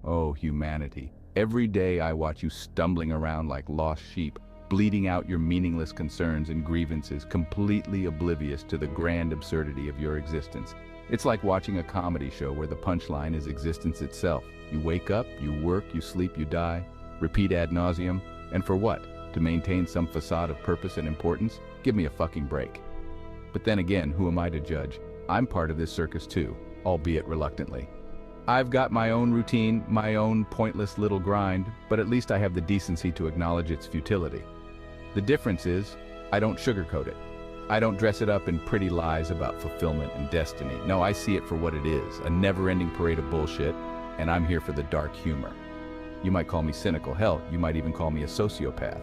Oh, humanity. Every day I watch you stumbling around like lost sheep, bleeding out your meaningless concerns and grievances, completely oblivious to the grand absurdity of your existence. It's like watching a comedy show where the punchline is existence itself. You wake up, you work, you sleep, you die, repeat ad nauseum, and for what? To maintain some facade of purpose and importance? Give me a fucking break. But then again, who am I to judge? I'm part of this circus too, albeit reluctantly. I've got my own routine, my own pointless little grind, but at least I have the decency to acknowledge its futility. The difference is, I don't sugarcoat it. I don't dress it up in pretty lies about fulfillment and destiny. No, I see it for what it is, a never-ending parade of bullshit, and I'm here for the dark humor. You might call me cynical, hell, you might even call me a sociopath.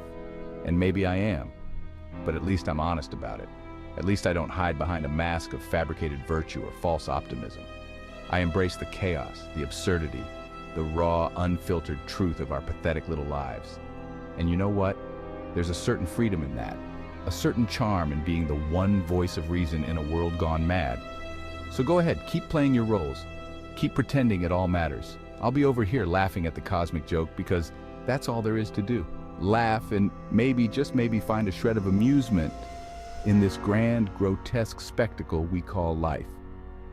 And maybe I am, but at least I'm honest about it. At least I don't hide behind a mask of fabricated virtue or false optimism. I embrace the chaos, the absurdity, the raw, unfiltered truth of our pathetic little lives. And you know what? There's a certain freedom in that, a certain charm in being the one voice of reason in a world gone mad. So go ahead, keep playing your roles. Keep pretending it all matters. I'll be over here laughing at the cosmic joke because that's all there is to do. Laugh and maybe, just maybe, find a shred of amusement in this grand, grotesque spectacle we call life.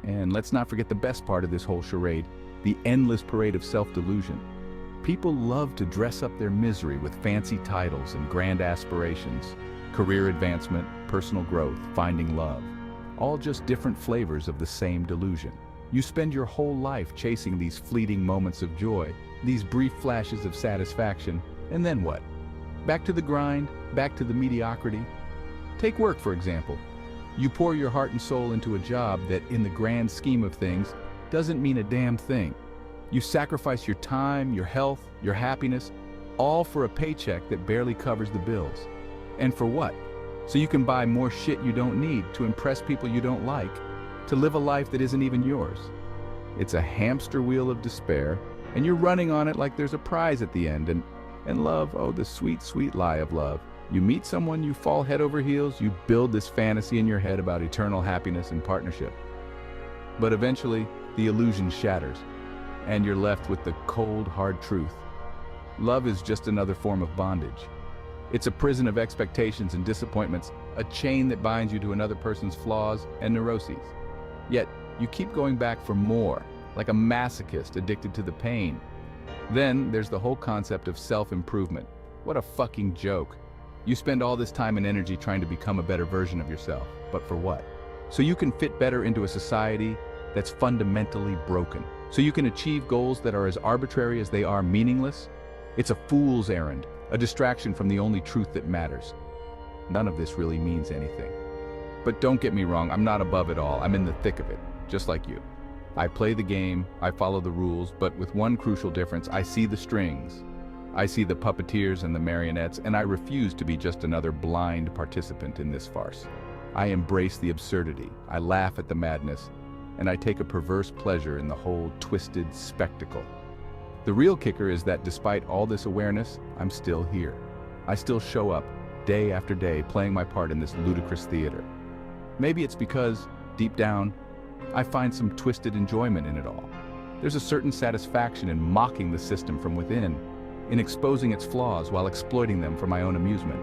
And let's not forget the best part of this whole charade, the endless parade of self-delusion. People love to dress up their misery with fancy titles and grand aspirations. Career advancement, personal growth, finding love. All just different flavors of the same delusion. You spend your whole life chasing these fleeting moments of joy, these brief flashes of satisfaction, and then what? Back to the grind, back to the mediocrity. Take work, for example. You pour your heart and soul into a job that, in the grand scheme of things, doesn't mean a damn thing. You sacrifice your time, your health, your happiness, all for a paycheck that barely covers the bills. And for what? So you can buy more shit you don't need, to impress people you don't like, to live a life that isn't even yours. It's a hamster wheel of despair, and you're running on it like there's a prize at the end. And love, oh, the sweet, sweet lie of love. You meet someone, you fall head over heels, you build this fantasy in your head about eternal happiness and partnership. But eventually, the illusion shatters, and you're left with the cold, hard truth. Love is just another form of bondage. It's a prison of expectations and disappointments, a chain that binds you to another person's flaws and neuroses. Yet, you keep going back for more, like a masochist addicted to the pain. Then, there's the whole concept of self-improvement. What a fucking joke. You spend all this time and energy trying to become a better version of yourself, but for what? So you can fit better into a society that's fundamentally broken. So you can achieve goals that are as arbitrary as they are meaningless? It's a fool's errand, a distraction from the only truth that matters. None of this really means anything. But don't get me wrong, I'm not above it all. I'm in the thick of it, just like you. I play the game, I follow the rules, but with one crucial difference: I see the strings. I see the puppeteers and the marionettes, and I refuse to be just another blind participant in this farce. I embrace the absurdity, I laugh at the madness, and I take a perverse pleasure in the whole twisted spectacle. The real kicker is that despite all this awareness, I'm still here. I still show up, day after day, playing my part in this ludicrous theater. Maybe it's because, deep down, I find some twisted enjoyment in it all. There's a certain satisfaction in mocking the system from within, in exposing its flaws while exploiting them for my own amusement.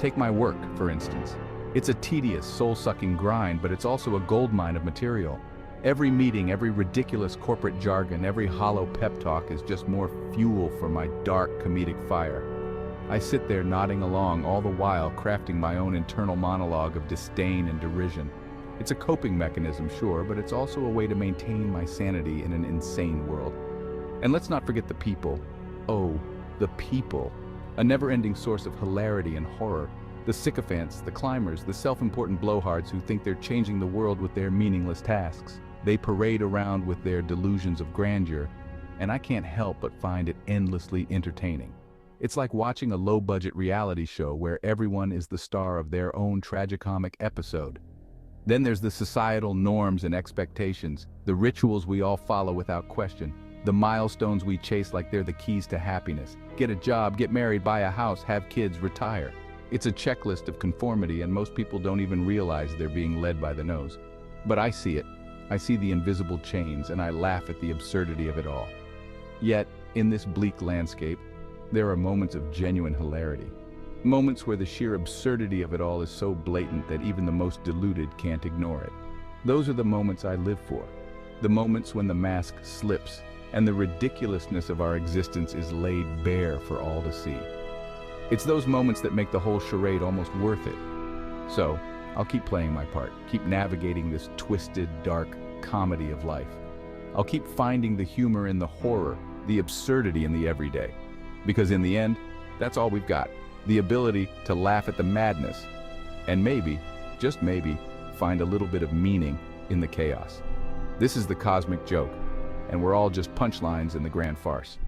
Take my work, for instance. It's a tedious, soul-sucking grind, but it's also a goldmine of material. Every meeting, every ridiculous corporate jargon, every hollow pep talk is just more fuel for my dark, comedic fire. I sit there nodding along, all the while crafting my own internal monologue of disdain and derision. It's a coping mechanism, sure, but it's also a way to maintain my sanity in an insane world. And let's not forget the people. Oh, the people. A never-ending source of hilarity and horror. The sycophants, the climbers, the self-important blowhards who think they're changing the world with their meaningless tasks. They parade around with their delusions of grandeur, and I can't help but find it endlessly entertaining. It's like watching a low-budget reality show where everyone is the star of their own tragicomic episode. Then there's the societal norms and expectations, the rituals we all follow without question, the milestones we chase like they're the keys to happiness. Get a job, get married, buy a house, have kids, retire. It's a checklist of conformity, and most people don't even realize they're being led by the nose. But I see it. I see the invisible chains, and I laugh at the absurdity of it all. Yet, in this bleak landscape, there are moments of genuine hilarity. Moments where the sheer absurdity of it all is so blatant that even the most deluded can't ignore it. Those are the moments I live for. The moments when the mask slips and the ridiculousness of our existence is laid bare for all to see. It's those moments that make the whole charade almost worth it. So, I'll keep playing my part, keep navigating this twisted, dark comedy of life. I'll keep finding the humor in the horror, the absurdity in the everyday. Because in the end, that's all we've got. The ability to laugh at the madness. And maybe, just maybe, find a little bit of meaning in the chaos. This is the cosmic joke, and we're all just punchlines in the grand farce.